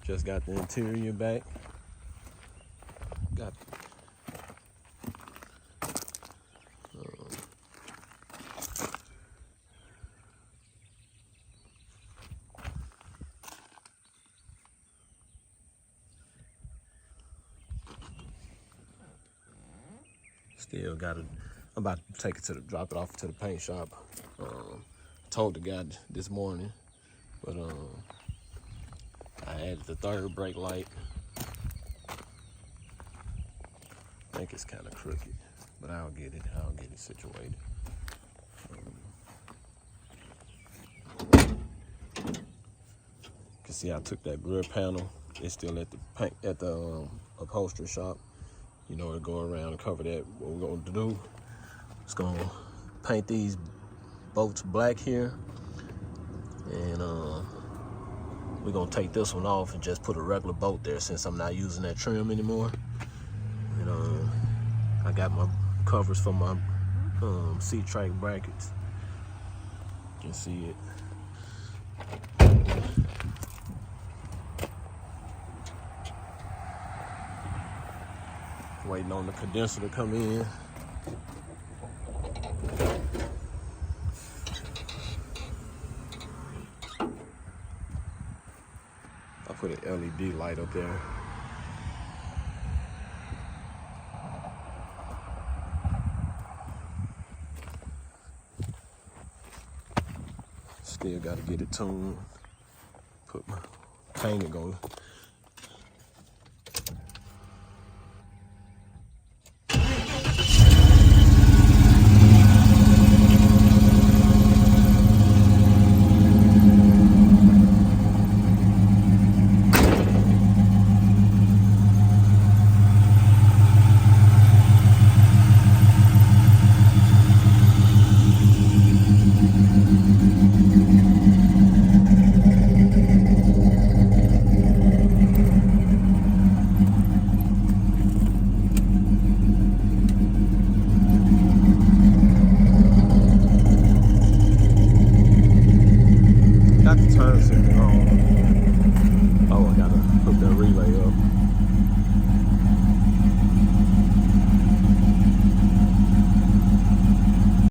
Just got the interior back. Got still got it. I'm about to take it to drop it off to the paint shop. Told the guy this morning, but I added the third brake light. I think it's kind of crooked, but I'll get it situated. You can see I took that rear panel. It's still at the upholstery shop. You know, to go around and cover that. What we're gonna do is gonna paint these bolts black here, and we're gonna take this one off and just put a regular bolt there since I'm not using that trim anymore. And I got my covers for my seat track brackets. You can see it. Waiting on the condenser to come in. I put an LED light up there. Still got to get it tuned. Put my painting on. Got the turn signal